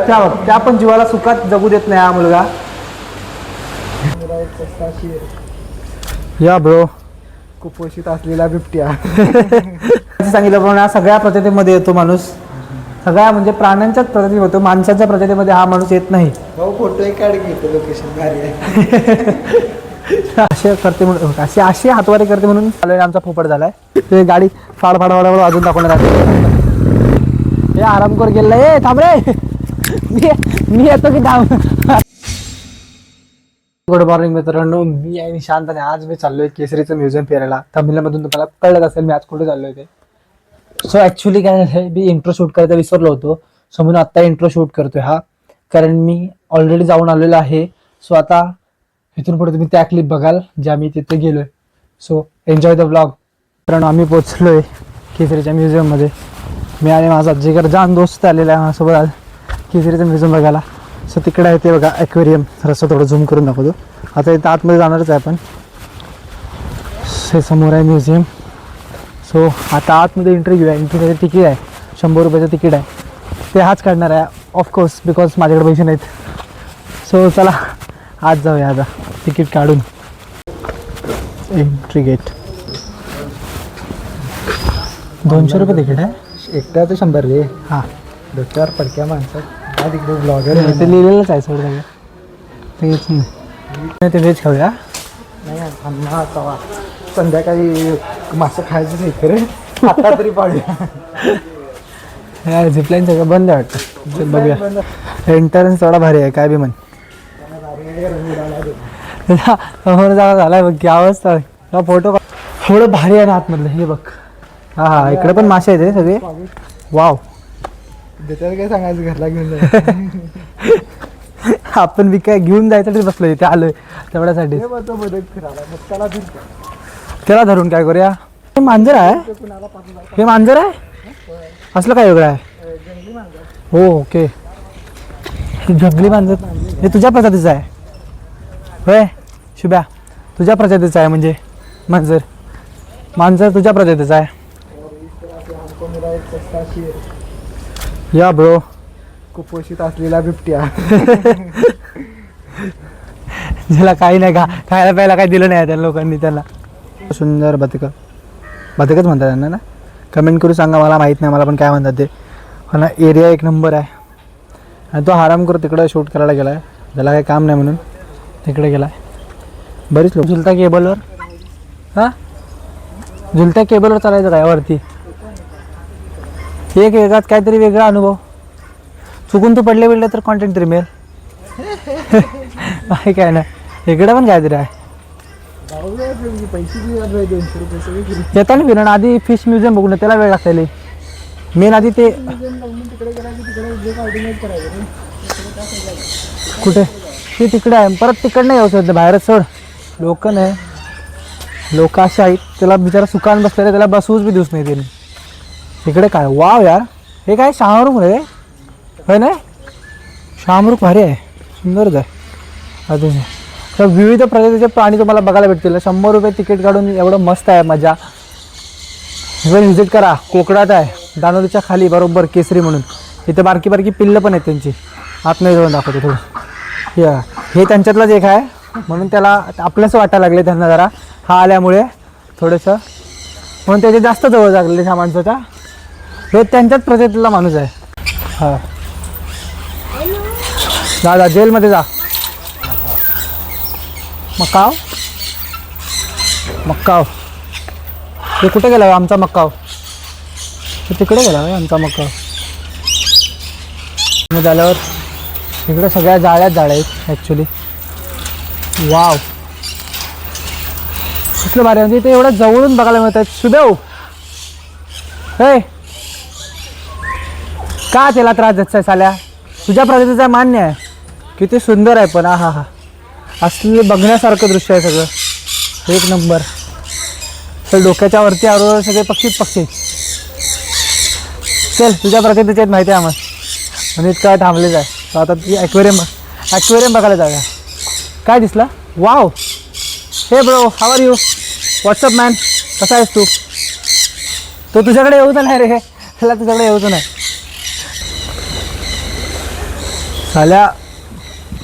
त्या पण जीवाला सुखात जगू देत नाही हा मुलगा. या ब्रो कुपोषित असलेला बिबट्या. सांगितलं पण हा सगळ्या प्रजातीमध्ये येतो माणूस. सगळ्या म्हणजे प्राण्यांच्याच प्रजाती होतो, माणसाच्या प्रजातीमध्ये हा माणूस येत नाही. फोटो काढ घेतो, लोकेशन भारी आहे. असे करते म्हणून अशी हातवारी करते म्हणून चालू आमचा पोपट झालाय. ते गाडी फाड अजून दाखवणार हे आराम कर गेला. ए थांब रे, मी येतो की थांब. गुड मॉर्निंग मित्रांनो, मी आहे निशांत आणि आज मी चाललोय केसरीचं म्युझियम फिरायला. तमिळमधून तुम्हाला कळलं असेल मी आज कुठे चाललोय ते. सो ॲक्च्युली काय झालं, मी इंट्रो शूट करायला विसरलो होतो. सो म्हणून आत्ता इंट्रो शूट करतोय हा, कारण मी ऑलरेडी जाऊन आलेलो आहे. सो आता इथून पुढे तुम्ही त्या क्लिप बघाल ज्या मी तिथे गेलोय. So enjoy the vlog. मित्रांनो आम्ही पोचलोय केसरीच्या म्युझियममध्ये. मी आणि माझा जिगर जान दोस्त आलेला आहे माझ्यासोबत आज केसरीचं म्युझियम बघायला. सो तिकडे आहे ते बघा ॲक्वेरियम. रस्ता थोडं झूम करून दाखवतो. आता इथं आतमध्ये जाणारच आहे आपण. हे समोर आहे म्युझियम. सो आता आतमध्ये एंट्री घेऊया. एंट्रीचं तिकीट आहे 100 रुपयाचं तिकीट आहे. ते हाच काढणार आहे ऑफकोर्स, बिकॉज माझ्याकडे पैसे नाहीत. सो चला आज जाऊया आता तिकीट काढून. एंट्री गेट 200 रुपये तिकीट आहे. एकट्याचं 100 रे. हां डोक्यावर पडक्या माणसात काय तिकडे ब्लॉगर ते लिहिलेलंच आहे सगळं सगळं. तेच नाही ते व्हेज खाऊया. नाही अण्णा तवा संध्याकाळी मासं खायचं नाही खरं, आता तरी पाडूया. झिपलाईन सगळं बंद आहे वाटतं. बघूया. एंट्रन्स थोडा भारी आहे काय बी म्हण. समोर जागा झालाय बघ की अवस्था. फोटो थोडं भारी आहे ना आतमधलं. हे बघ. हा हा इकडे पण मासे आहेत सगळे. वाव. त्याच्यात काय सांगायचं, घरला घेऊन जायचं. आपण बी काय घेऊन जायचं तरी बसलो इथे आलोय तेवढ्यासाठी. त्याला धरून काय करूया. हे मांजर आहे. हे मांजर आहे. असलं काय वेगळं आहे. हो ओके. जंगली मांजर. हे तुझ्या प्रजातीचं आहे होय शुभ्या. तुझ्या प्रजातीचं आहे म्हणजे मांजर तुझ्या प्रजातीचं आहे. या ब्रो कुपोषित असलेला बिबट्या. ज्याला काही नाही खायला प्यायला काही दिलं नाही त्या लोकांनी त्याला. सुंदर बदकच म्हणतात त्यांना ना. कमेंट करून सांगा, मला माहीत नाही मला पण काय म्हणतात ते. पण एरिया एक नंबर आहे. आणि तो आराम करू तिकडं शूट करायला गेला आहे. त्याला काही काम नाही म्हणून तिकडे गेला आहे. बरीच लोक झुलत्या केबलवर. हां झुलत्या केबलवर चालायचं काय वरती. एक वेगळात काहीतरी वेगळा अनुभव. चुकून तू पडले तर कॉन्टेंट तरी मिळेल. आहे काय ना इकडे पण काहीतरी आहे. येताना फिरण आधी फिश म्युझियम बघून त्याला वेळ लागता. मेन आधी ते कुठे ते तिकडे आहे. परत तिकडे नाही येऊ शकत बाहेरच सोड. लोक नाही. लोक असे आहेत त्याला बिचारा सुकान बसलेलं त्याला बसवूच बी दिवस नाही त्यांनी. तिकडे काय वाव यार. हे काय शाहरुख रे होय ना. शाहरुख भारी आहे. सुंदरच आहे. अजून तर विविध प्रजातीचे प्राणी तुम्हाला बघायला भेटतील. 100 रुपये तिकीट काढून एवढं मस्त आहे मजा. इव्हन व्हिजिट करा. कोकणात आहे दानोलीच्या खाली बरोबर केसरी म्हणून. इथं बारकी बारकी पिल्लं पण आहेत त्यांची. आतमध्ये जाऊन दाखवतो थोडं. या हे त्यांच्यातलंच एक आहे म्हणून त्याला आपल्याच वाटायला लागले त्यांना जरा हा आल्यामुळे थोडंसं म्हणून त्याचे जास्त जवळ लागले ह्या माणसाच्या. हे त्यांच्याच प्रजातीतला माणूस आहे. हां जा जेलमध्ये जा. मक्काव ते कुठे गेला आमचा मक्काव. ते तिकडे गेला आमचा मक्काव. मग झाल्यावर तिकडे सगळ्या जाळ्यात आहेत ॲक्च्युली. वाव कसलं भारी. म्हणजे ते एवढं जवळून बघायला मिळत आहेत. सुदेव हे का त्याला त्रास देत आहे साल्या. तुझ्या प्रजातीचा मान्य आहे. किती सुंदर आहे पण. हा हा असले बघण्यासारखं दृश्य आहे सगळं एक नंबर. तर डोक्याच्या वरती आरोग्य सगळे पक्षी. चल तुझ्या प्रजातीचे आहेत माहिती आहे आम्हाला म्हणजे इतकं थांबलेच आहे. तर आता ती ॲक्वेरियम बघायला जाऊया. काय दिसलं. Wow. Hey bro how are you. What's up man कसा आहेस तू. तो तुझ्याकडे येऊच नाही रे. त्याला तुझ्याकडे येऊच नाही. साल्या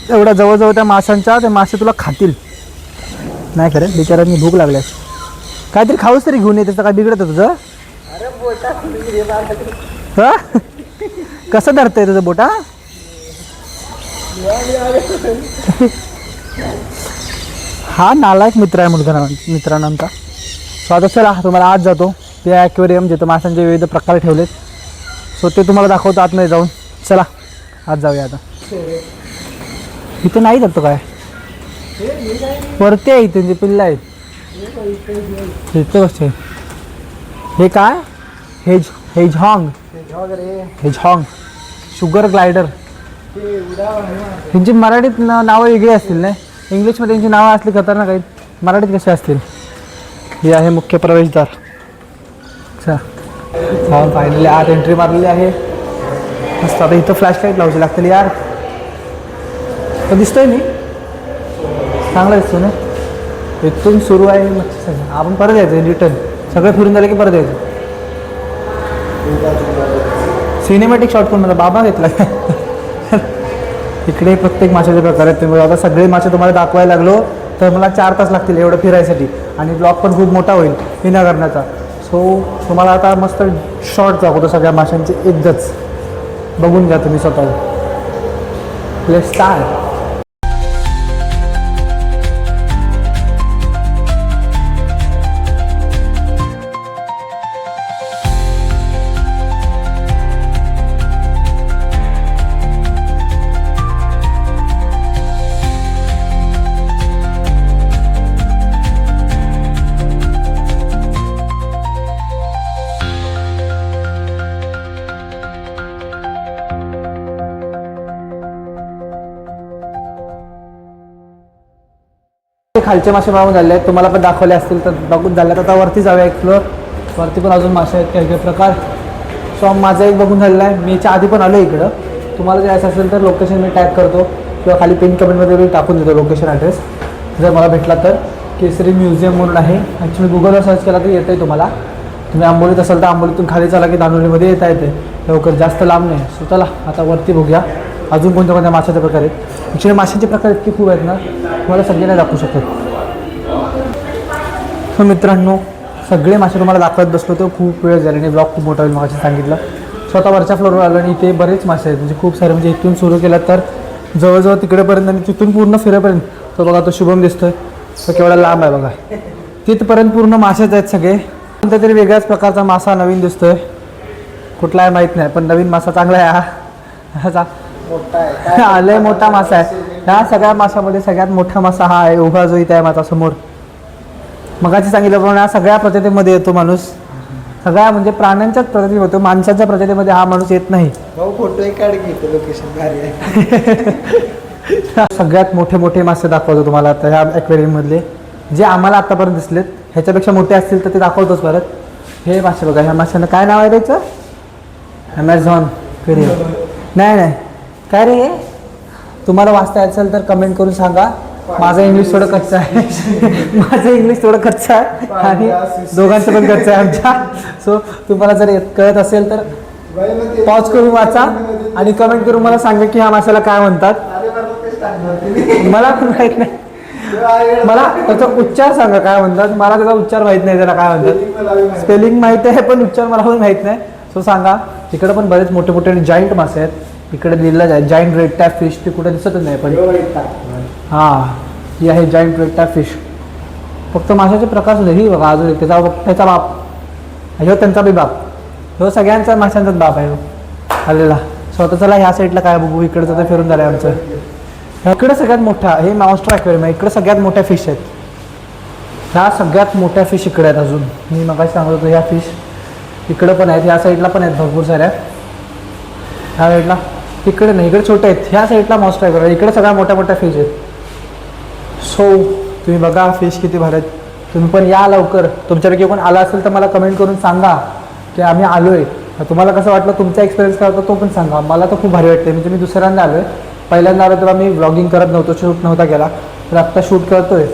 एवढ्या जवळजवळ त्या माशांच्या, ते मासे तुला खातील नाही खरं बिचारांनी भूक लागल्यास काहीतरी खाऊस तरी घेऊन येते काय बिघडतं तुझं हा? कसं धरतंय तुझं बोटा हा नालायक मित्र आहे मित्रांनो आमचा. सो आता चला तुम्हाला आज जातो ते ॲक्वेरियम जिथं माशांचे विविध प्रकार ठेवलेत. सो ते तुम्हाला दाखवतो आतमध्ये जाऊन. चला आज जाऊया आता. इथे नाही जातो काय वरती आहे इथे जे पिल्लं आहेत इथं कसे हे काय हेजहॉंग शुगर ग्लायडर. ह्यांची मराठीत नावं वेगळी असतील ना. इंग्लिशमध्ये त्यांची नावं असली खतरनाक आहेत. मराठीत कसे असतील. हे आहे मुख्य प्रवेशद्वार. अच्छा फायनली आत एंट्री मारलेली आहे. मस्त. आता इथं फ्लॅशलाईट लावायची लागतील यार. तर दिसतोय मी चांगला दिसतो ना. इथून सुरू आहे मच्छी सगळं. आपण परत यायचं रिटर्न सगळं फिरून झालं की परत यायचं. सिनेमॅटिक शॉट पण मला बाबा घेतला. इकडे प्रत्येक माशाचे प्रकार आहेत. त्यामुळे आता सगळे मासे तुम्हाला दाखवायला लागलो तर मला 4 तास लागतील एवढं फिरायसाठी. आणि ब्लॉग पण खूप मोठा होईल विना करण्याचा. सो तुम्हाला आता मस्त शॉर्ट दाखवतो सगळ्या माशांचे एकदाच. बघून घ्या तुम्ही स्वतः. Let's start. खालचे मासे बघून झाले आहेत. तुम्हाला पण दाखवले असतील तर बघून झाले. आता वरती जाऊया एक्सप्लोअर. वरती पण अजून मासे आहेत काही काही प्रकार. सो माझं एक बघून झालेलं आहे. मी याच्या आधी पण आलो इकडं. तुम्हाला जायचं असेल तर लोकेशन मी टॅग करतो किंवा खाली पिन कमेंटमध्ये मी टाकून देतो लोकेशन ॲड्रेस जर मला भेटला तर. केसरी म्युझियम म्हणून आहे. ॲक्च्युली गुगलवर सर्च केला तर येतं आहे तुम्हाला. तुम्ही आंबोलीत असाल तर आंबोलीतून खाली चला की दानोलीमध्ये येता येते लवकर. जास्त लांब नाही. सो चला आता वरती बघूया अजून कोणत्या कोणत्या माशाचे प्रकार आहेत. ॲक्च्युली माशांचे प्रकार इतके खूप आहेत ना तुम्हाला सगळे नाही दाखवू शकत. सो मित्रांनो सगळे मासे तुम्हाला दाखवत बसलो तर खूप वेळ झाले आणि ब्लॉग खूप मोठा होईल मागाशी सांगितलं. स्वतः वरच्या फ्लोअरवर आलो आणि इथे बरेच मासे आहेत. म्हणजे खूप सारे. म्हणजे इथून सुरू केलं तर जवळजवळ तिकडेपर्यंत आणि तिथून पूर्ण फिरेपर्यंत. तो बघा तो शुभम दिसतोय तो केवढा लांब आहे बघा. तिथपर्यंत पूर्ण मासेच आहेत सगळे. कोणत्या तरी वेगळ्याच प्रकारचा मासा नवीन दिसतोय. कुठला आहे माहीत नाही पण नवीन मासा चांगला आहे हा. लय मोठा मासा आहे. ह्या सगळ्या माशामध्ये सगळ्यात मोठा मासा हा आहे उभा जो इथे आहे माझा समोर. मगाशी सांगितल्याप्रमाणे हा सगळ्या प्रजातीमध्ये येतो माणूस. सगळ्या म्हणजे प्राण्यांच्याच प्रजातीमध्ये होतो. माणसाच्या प्रजातीमध्ये हा माणूस येत नाही. फोटो एक काढ घेतो लोकेशन भारी आहे. सगळ्यात मोठे मोठे मासे दाखवतो तुम्हाला आता ह्या ॲक्वेरियममधले जे आम्हाला आत्तापर्यंत दिसलेत. ह्याच्यापेक्षा मोठे असतील तर ते दाखवतोच परत. हे मासे बघा. ह्या माशांना काय नाव आहे त्याचं ॲमेझॉन क्वेरियम. नाही काय रे हे तुम्हाला वाचता असेल तर कमेंट करून सांगा. माझं इंग्लिश थोडं कच्चं आहे. माझं इंग्लिश थोडं कच्चं आहे आणि दोघांचं पण कच्चं आहे आमच्या. सो तुम्हाला जर कळत असेल तर पॉज करून वाचा आणि कमेंट करून मला सांगा की ह्या माशाला काय म्हणतात. मला पण माहीत नाही. मला त्याचा उच्चार सांगा काय म्हणतात. मला त्याचा उच्चार माहीत नाही त्याला काय म्हणतात. स्पेलिंग माहीत आहे पण उच्चार मला पण माहीत नाही. सो सांगा. तिकडे पण बरेच मोठे मोठे जायंट मासे आहेत. इकडे लिहिलं आहे जायंट रेड टॅप फिश. ते कुठे दिसतच नाही पण हां ही आहे जायंट रेड टॅप फिश. फक्त माशाचे प्रकार सुद्धा ही बघा अजून त्याचा बाप ह्यो त्यांचा बी बाप. ह्यो सगळ्यांचा माशांचाच बाप आहे आलेला. स्वतःला ह्या साईडला काय बघू. इकडचं तर फिरून झालं आहे आमचं. इकडे सगळ्यात मोठा हे मॉन्स्टर ॲक्वेरियम आहे. इकडे सगळ्यात मोठ्या फिश आहेत. ह्या सगळ्यात मोठ्या फिश इकडे आहेत. अजून मी मगाशी सांगत होतो ह्या फिश इकडं पण आहेत. ह्या साईडला पण आहेत भरपूर साऱ्या. ह्या साईडला तिकडे नाही इकडे छोटे आहेत. ह्या साईडला मॉन्स्टर ॲक्वेरियम. इकडे सगळ्या मोठ्या मोठ्या फिश आहेत. सो तुम्ही बघा फिश किती भारी आहेत. तुम्ही पण या लवकर. तुमच्यापैकी कोण आला असेल तर मला कमेंट करून सांगा की आम्ही आलो आहे. तुम्हाला कसं वाटलं तुमचा एक्सपिरियन्स काय होता तो पण सांगा. मला तर खूप भारी वाटते. म्हणजे मी दुसऱ्यांदा आलो आहे. पहिल्यांदा आलो तेव्हा मी व्लॉगिंग करत नव्हतो. शूट नव्हता केला तर आत्ता शूट करतो आहे.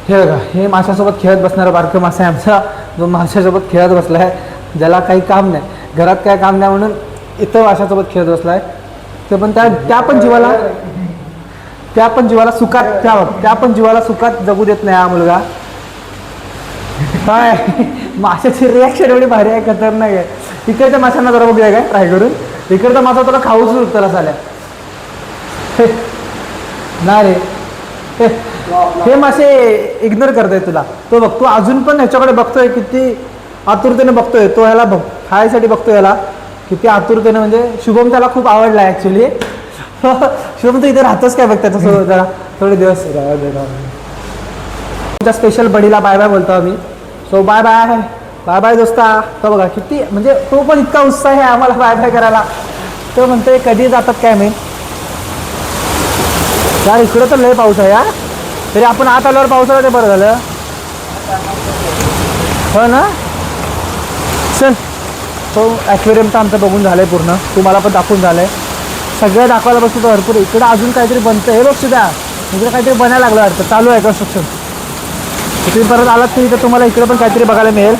हे बघा हे माशासोबत खेळत बसणारा बारकं मासा आहे आमचा. जो माशासोबत खेळत बसला आहे. ज्याला काही काम नाही घरात काय काम नाही म्हणून इथं माशासोबत खेळत बसला आहे. ते पण त्या पण जीवाला सुखात जगू देत नाही हा मुलगा. काय माशाची रिॲक्शन एवढी भारी आहे, खतरनाक आहे. इकडच्या माशांना जरा बघूया काय ट्राय करून. इकडचा मासा तुला खाऊच उरतला झाल्या ना रे. हे मासे इग्नोर करताय तुला. तो बघ, तू अजून पण ह्याच्याकडे बघतोय, किती आतुरतेने बघतोय तो. ह्याला बघ खायसाठी बघतोय याला किती आतुरतेने. म्हणजे शुभम त्याला खूप आवडला ऍक्च्युली. शुभम तू इथे राहतोस काय बघ त्याच्यासोबत जरा थोडे दिवस. तुमच्या स्पेशल बडीला बाय बाय बोलतो आम्ही. So bye bye bye bye दोस्ता. तो बघा किती म्हणजे तो पण इतका उत्साह आहे आम्हाला बाय बाय करायला. तो म्हणतोय कधी जातात काय मी. यार इकडं तर लय पाऊस आहे यार. तरी आपण आत आल्यावर पावसाळा ते बरं झालं हो ना. चल तो ॲक्वेरियमचं आमचं बघून झालं आहे पूर्ण. तुम्हाला पण दाखवून झालं आहे. सगळं दाखवायला बसतो तर भरपूर. इकडं अजून काहीतरी बनतं. हे बघ सुद्धा इकडे काहीतरी बनायला लागलं वाटतं. चालू आहे कन्स्ट्रक्शन. तुम्ही परत आलात तरी इथं तुम्हाला इकडे पण काहीतरी बघायला मिळेल.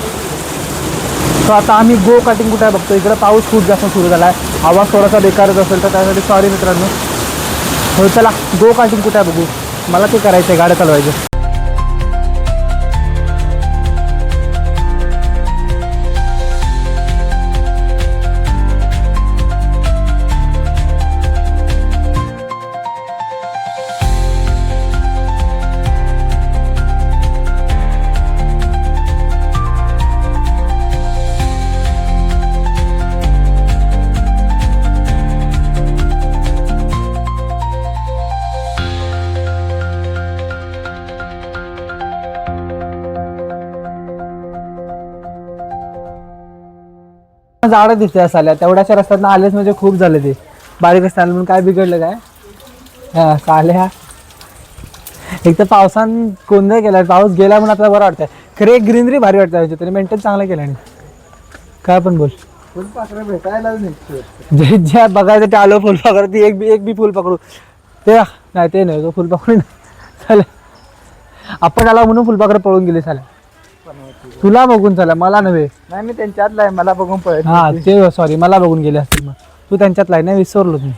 सो आता आम्ही गो काटिंग कुठे आहे बघतो. इकडं पाऊस खूप जास्त सुरू झाला आहे. आवाज थोडासा बेकारच असेल तर त्यासाठी सॉरी मित्रांनो. हो चला गो काटिंग कुठे आहे बघू. मला ते करायचं आहे, गाड्या चालवायचं. झाडं दिसते साल्या. तेवढ्याशा रस्त्यात आलेच म्हणजे खूप झाले ते. बारीक असताना म्हणून काय बिघडलं काय. हा साल्या एक तर पावसान गोंधळ केला. पाऊस गेला म्हणून आपल्याला बरं वाटतंय. खरे एक ग्रीनरी भारी वाटतं तरी मेंटेन चांगलं केलं नाही. काय पण बोल. फुलपाखरं भेटायला नाही. जे ज्या बघायचं ते आलो फुलपाखरू. ती एक बी फुल पकडू ते नाही. ते नाही तो फुलपाखरू नाही चालेल. आपण आला म्हणून फुलपाखरं पळून गेले साल्या. तुला बघून चला मला नव्हे. नाही मी त्यांच्यातला आहे, मला बघून पळत. हा ते सॉरी मला बघून गेले असतील. मग तू त्यांच्यातला आहे. नाही विसरलो तुम्ही.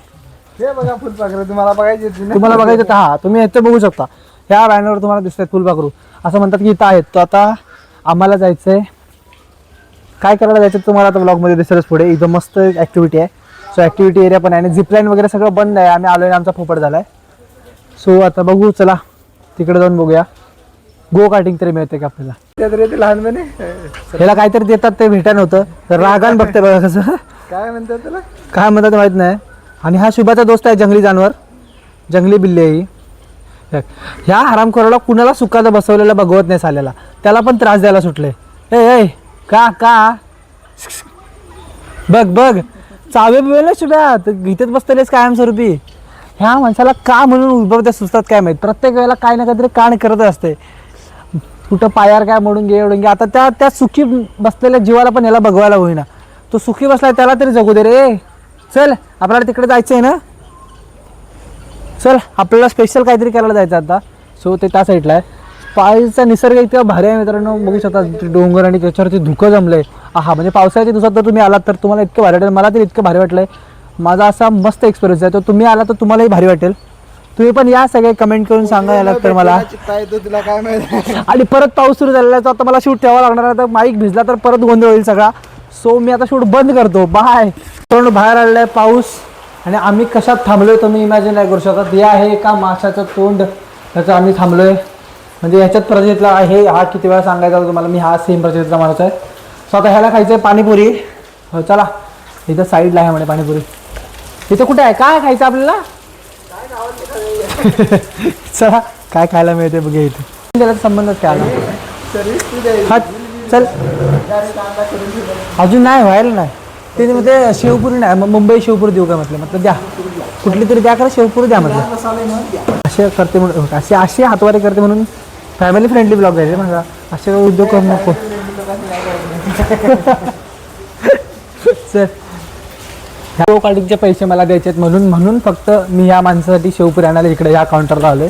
हे बघा फुलपाखरं तुम्हाला बघायची होती ना. तुम्हाला बघायचं तर हा तुम्ही इथे बघू शकता. ह्या बॅनरवर तुम्हाला दिसतात फुलपाखरू. असं म्हणतात की इथं आहेत. तो आता आम्हाला जायचंय. काय करायला जायचं तुम्हाला आता ब्लॉगमध्ये दिसेलच पुढे. इथं मस्त ॲक्टिव्हिटी आहे. सो ॲक्टिव्हिटी एरिया पण आहे आणि झिपलाईन वगैरे सगळं बंद आहे. आम्ही आलोय आमचा पोपट झाला आहे. सो आता बघू चला तिकडे जाऊन बघूया. गो कार्टिंग तरी मिळते का आपल्याला. ते लहानपणी ह्याला काहीतरी देतात ते भेटा नव्हतं तर रागान बघते बघा कसं. काय म्हणतात त्याला. काय म्हणतात ते माहीत नाही. आणि हा शुभाचा दोस्त आहे जंगली जानवर. जंगली बिल्ली आहे ही. ह्या हरामखोराला कुणाला सुखाचं बसवलेलं बघवत नाही साल्याला. त्याला पण त्रास द्यायला सुटले. ए का बघ बघ चावे बिवे ना शुभ्या. इथेच बसतेलेस कायमस्वरूपी. ह्या माणसाला का म्हणून उद्भवत्या सुचतात काय माहीत. प्रत्येक वेळेला काय ना काहीतरी काण करतच असते. कुठं पायार काय मोडून घे आता त्या सुखी बसलेल्या जीवाला पण याला बघवायला होईना. तो सुखी बसलाय त्याला तरी जगू दे रे. चल आपल्याला तिकडे जायचं आहे ना. चल आपल्याला स्पेशल काहीतरी करायला जायचं आता. सो ते त्या साईडला आहे. पायचा निसर्ग इतका भारी आहे मित्रांनो. बघू शकता डोंगर आणि त्याच्यावरती धुकं जमलंय. हा म्हणजे पावसाळ्याच्या दिवसात जर तुम्ही आलात तर तुम्हाला इतकं भारी वाटेल. मला तरी इतकं भारी वाटलंय. माझा असा मस्त एक्सपिरियन्स आहे. तर तुम्ही आला तर तुम्हालाही भारी वाटेल. तुम्ही पण या सगळे कमेंट करून सांगा याला तर मला. तुला काय माहिती. आणि परत पाऊस सुरू झालेला आहे. तर आता मला शूट ठेवावा लागणार आहे. तर माईक भिजला तर परत गोंधळ होईल सगळा. सो मी आता शूट बंद करतो. बाय. पण बाहेर आलेला आहे पाऊस आणि आम्ही कशात थांबलोय तुम्ही इमॅजिन नाही करू शकत. हे आहे एका माशाचं तोंड त्याचं आम्ही थांबलोय. म्हणजे ह्याच्यात प्रजातीतला आहे. हा किती वेळा सांगायचा तुम्हाला मी हा सेम प्रजातीतला माणूस आहे. सो आता ह्याला खायचं आहे पाणीपुरी. हो चला इथं साईडला आहे म्हणे पाणीपुरी. इथं कुठे आहे काय खायचं आपल्याला. चला काय खायला मिळते बघूया इथे. त्याला संबंधच काय आला. हा चल अजून नाही व्हायला नाही. ते मध्ये शेवपुरी नाही. मुंबई शेवपुरी देऊ का म्हटलं द्या. कुठली तरी द्या करा शेवपुरी द्या म्हटलं. असे करते म्हणून असे हातवारे करते म्हणून फॅमिली फ्रेंडली ब्लॉग आहे माझा. असे उद्योग करू नको. चल ह्या कार्डिंगचे पैसे मला द्यायचे आहेत म्हणून फक्त मी ह्या माणसासाठी शेवपुरी आणायला इकडे ह्या काउंटरला आलोय.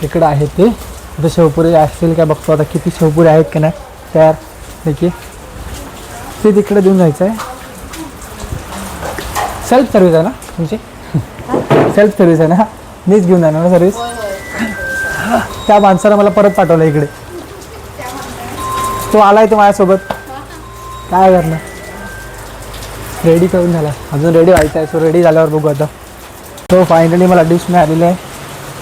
इकडे आहे ते. आता शेवपुरी असतील काय बघतो आता किती शेवपुरी आहेत की नाही तयार. देखील ते तिकडे देऊन जायचं आहे. सेल्फ सर्व्हिस आहे ना तुमची. सेल्फ सर्व्हिस आहे ना, मीच घेऊन जाणार ना सर्व्हिस. त्या माणसानं मला परत पाठवलं इकडे. तो आलाय तो माझ्यासोबत, काय करणार. रेडी करून झाला, अजून रेडी व्हायचं आहे. सो रेडी झाल्यावर बघू आता. तो फायनली मला डिश मिळालेली आहे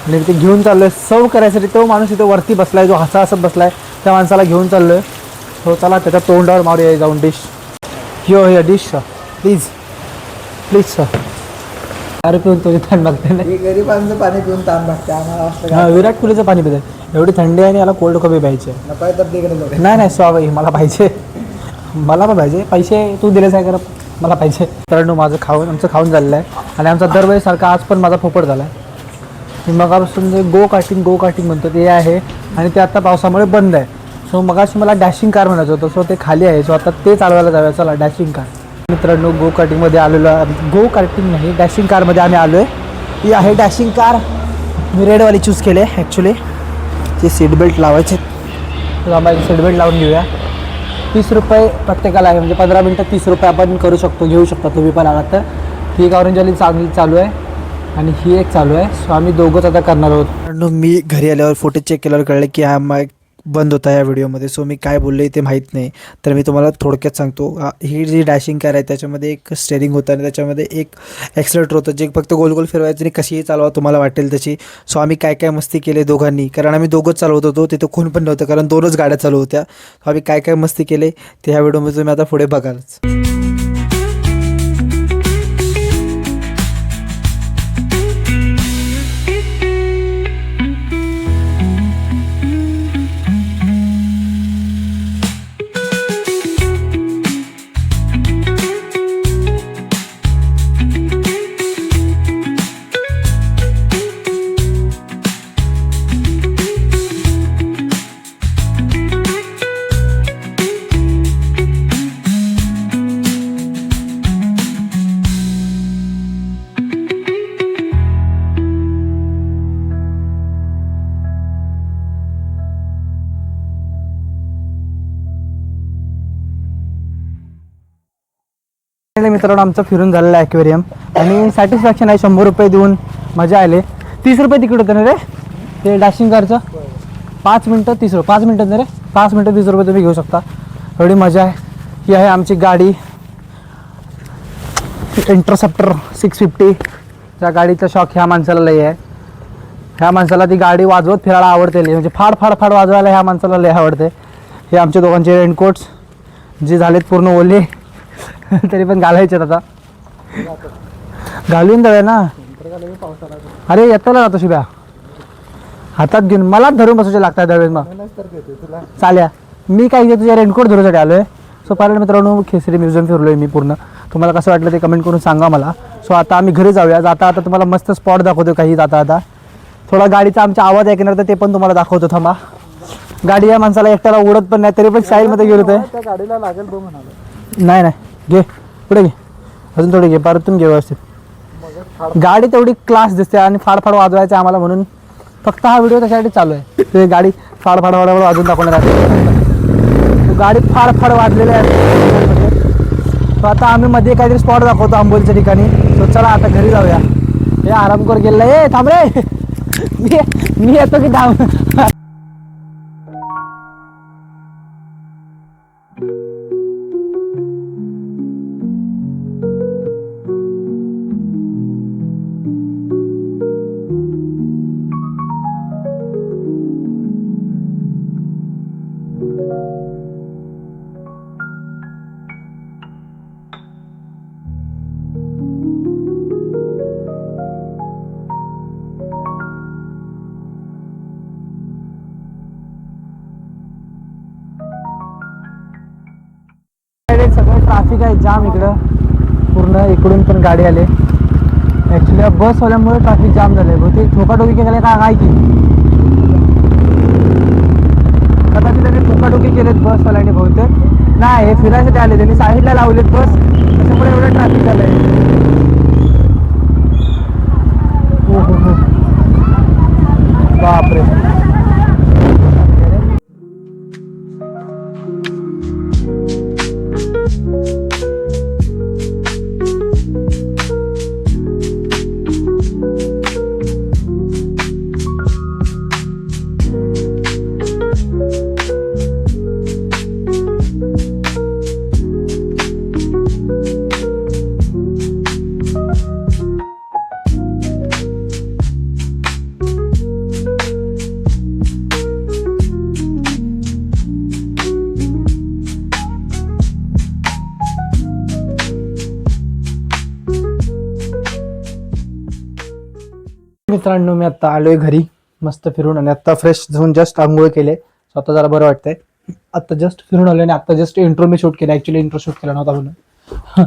आणि ते घेऊन चाललो आहे सर्व करायसाठी. तो माणूस इथं वरती बसला आहे, जो हसत बसला आहे, त्या माणसाला घेऊन चाललो आहे. हो चला त्याच्या तोंडावर मारूया जाऊन डिश. ह्यो dish sir, please please sir. अरे पिऊन तुझी थंड बघते ना, गरिबांचं पाणी पिऊन ताण भागते आम्हाला असलं हां विराट कोहलीचं पाणी पिते. एवढी थंडी आहे आणि याला कोल्ड कॉफी पाहिजे. काय तर तिकडे जाऊ. नाही स्वाभाविक मला पाहिजे, मला पण पाहिजे. पैसे तू दिलेच आहे, करा मला पाहिजे. मित्रांनो आमचं खाऊन झालेलं आहे आणि आमचा दरवेळेसारखा आज पण माझा फोपट झाला आहे. मी मगापासून जे गो कार्टिंग म्हणतो ते आहे आणि ते आता पावसामुळे बंद आहे. सो मगाशी मला डॅशिंग कार म्हणायचं होतं, सो ते खाली आहे. सो आता ते चालवायला जाऊया. चला डॅशिंग कार. मित्रांनो गो कार्टिंगमध्ये आलेलो, गो कार्टिंग नाही डॅशिंग कारमध्ये आम्ही आलो आहे. ही आहे डॅशिंग कार. मी रेडवाली चूज केले ॲक्च्युली. ते सीट बेल्ट लावायचे, तर आम्हाला सीट बेल्ट लावून घेऊया. 30 रुपये प्रत्येकाला आहे, म्हणजे 15 मिनटं 30 रुपये आपण घेऊ शकता तुम्ही पण आलात तर. ही एक ऑरेंजवाली चांगली चालू आहे आणि ही एक चालू आहे. सो आम्ही दोघंच आता करणार आहोत. मी घरी आल्यावर फोटो चेक केल्यावर कळलं की हा माईक बंद होता या व्हिडिओमध्ये. सो मी काय बोललो ते माहीत नाही, तर मी तुम्हाला थोडक्यात सांगतो. ही जी डॅशिंग कार आहे त्याच्यामध्ये एक स्टेअरिंग होतं आणि त्याच्यामध्ये एक ॲक्सिलेटर होतं, जे फक्त गोल गोल फिरवायचं आणि कशीही चालवा तुम्हाला वाटेल तशी. सो आम्ही काय काय मस्ती केले दोघांनी, कारण आम्ही दोघंच चालवत होतो. तिथं कोण पण नव्हतं, कारण 2च गाड्या चालू होत्या. सो आम्ही काय काय मस्ती केले ते ह्या व्हिडिओमध्ये तुम्ही आता पुढे बघालच. मित्रांनो आमचं फिरून झालेलं आहे ॲक्वेरियम आणि सॅटिस्फॅक्शन आहे. 100 रुपये देऊन मजा आले. 30 रुपये तिकीट होतं ना रे ते डॅशिंग कारचं. 5 मिनटं 30 रुपये, 5 मिनटं ना रे, 5 मिनटं 30 रुपये तुम्ही घेऊ शकता. एवढी मजा आहे. ही आहे आमची गाडी इंटरसेप्टर 650. त्या गाडीचा शॉक ह्या माणसाला लय आहे. ह्या माणसाला ती गाडी वाजवत फिरायला आवडते, म्हणजे फाड फाड फाड वाजवायला ह्या माणसाला लय आवडते. हे आमचे दोघांचे रेनकोट्स जे झालेत पूर्ण ओले तरी पण घालायचे आता. घालून जाऊया ना. अरे येताना जातो शिब्या हातात घेऊन मला धरून बसायचे लागतात दरवेळेस. मग चाल्या मी काय इथे तुझ्या रेनकोट धरूसाठी आलो आहे. सो पाहिलं मित्रांनो केसरी म्युझियम फिरलो आहे मी पूर्ण. तुम्हाला कसं वाटलं ते कमेंट करून सांगा मला. सो आता आम्ही घरी जाऊया. आता तुम्हाला मस्त स्पॉट दाखवतो काही आता. थोडा गाडीचा आमचा आवाज ऐकणार तर ते पण तुम्हाला दाखवतो. थांबा. गाडी या माणसाला एकट्याला उडत पण नाही, तरी पण साईडमध्ये गेलो होते. त्या गाडीला लागेल बघ म्हणाले. नाही घे पुढे घे, अजून थोडे घे, परतून घे व्यवस्थित. गाडी तेवढी क्लास दिसते आणि फाडफाड वाजवायचं आम्हाला, म्हणून फक्त हा व्हिडिओ त्याच्यासाठी चालू आहे. ते गाडी फाडफाड वाजून दाखवणार आहे. गाडी फाडफाड वाजलेली आहे. तो आता आम्ही मध्ये काहीतरी स्पॉट दाखवतो आंबोलीच्या ठिकाणी. तो चला आता घरी जाऊया. हे आरामखोर गेला. ए थांब रे, मी येतो की थांब. सगळं ट्रॅफिक आहे जाम इकडं पूर्ण. इकडून पण गाडी आले. ॲक्च्युली बसवाल्यामुळे ट्रॅफिक जाम झालं आहे. बहुतेक ठोकाठोकी केले काय की कदाचित त्यांनी ठोकाठोकी केलेत बसवाल्याने बहुतेक. नाही हे फिरायसाठी आले, त्यांनी साईडला लावलेत बस, त्याच्यामुळे एवढं ट्रॅफिक झालं आहे. हो बापरे. मित्रांनो मी आता आलोय घरी मस्त फिरून आणि आता फ्रेश होऊन जस्ट आंघोळ केले. स्वतः जरा बरं वाटतंय. आता जस्ट फिरून आलोय आणि आता जस्ट इंट्रो मी शूट केला. ऍक्च्युली इंट्रो शूट केला नव्हता म्हणून.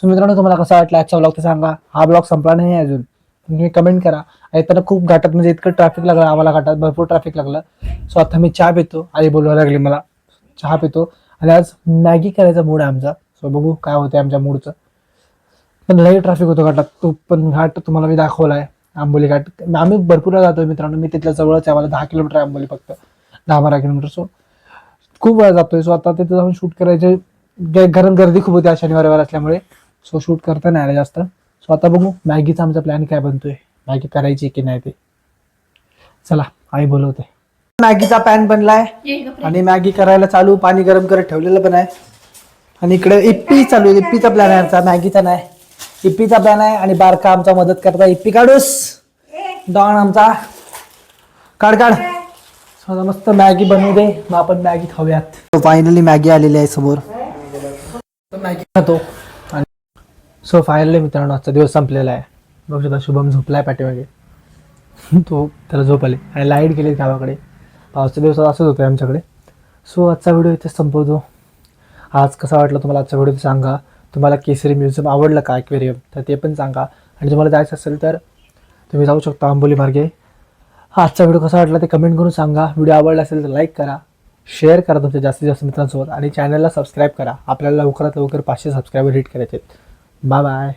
सो मित्रांनो तुम्हाला कसा वाटला आजचा ब्लॉग ते सांगा. हा ब्लॉग संपला नाही आहे अजून, तुम्ही कमेंट करा. येताना खूप घाटात म्हणजे इतकं ट्रॅफिक लागलं आम्हाला, घाटात भरपूर ट्रॅफिक लागलं. सो आता मी चहा पितो. आई बोलवायला लागली मला, चहा पितो. आणि आज मॅगी करायचा मूड आहे आमचा. सो बघू काय होतंय आमच्या मूडचं. पण लई ट्रॅफिक होतं घाटात. तो पण घाट तुम्हाला मी दाखवलाय, आंबोली घाट. आम्ही भरपूर जातोय मित्रांनो. मी तिथल्या जवळच आहे, आम्हाला 10 किलोमीटर आहे आंबोली, फक्त 10-12 किलोमीटर. सो खूप वेळा जातोय. सो आता तिथे जाऊन शूट करायचे, कारण गर्दी खूप होती आज शनिवार असल्यामुळे. सो शूट करता नाही आलं जास्त. सो आता बघू मॅगीचा आमचा प्लॅन काय बनतोय, मॅगी करायची की नाही ते. चला आई बोलवते. मॅगीचा पॅन बनलाय आणि मॅगी करायला चालू. पाणी गरम करत ठेवलेलं पण आहे. आणि इकडे इप्पी चालू आहे. इप्पीचा प्लॅन आहे आमचा, मॅगीचा नाही. इप्पीचा प्लॅन आहे. आणि बारका आमचा मदत करता. इप्पी काढूस डॉन आमचा, काढ. आता मस्त मॅगी बनवू दे, मग आपण मॅगी खाऊयात. फायनली मॅगी आलेली आहे समोर, मॅगी खातो. सो फायनली मित्रांनो आजचा दिवस संपलेला आहे. बघू शकता शुभम झोपलाय पाठीमागे. तो त्याला झोप आली आणि लाईट गेली गावाकडे. पावसाच्या दिवसात असंच होतं आमच्याकडे. सो आजचा व्हिडिओ इथे संपवतो. आज कसा वाटला तुम्हाला आजचा व्हिडिओ सांगा. तुम्हाला केसरी म्युझियम आवडलं का, ॲक्वेरियम, तर ते पण सांगा. आणि तुम्हाला जायचं असेल तर तुम्ही जाऊ शकता आंबोली मार्गे. आजचा व्हिडिओ कसा वाटला ते कमेंट करून सांगा. व्हिडिओ आवडला असेल तर लाईक करा, शेअर करा तुमच्या जास्तीत जास्त मित्रांसोबत आणि चॅनलला सबस्क्राईब करा. आपल्याला लवकरात लवकर 500 सबस्क्रायबर हिट करायचे आहेत. Bye bye.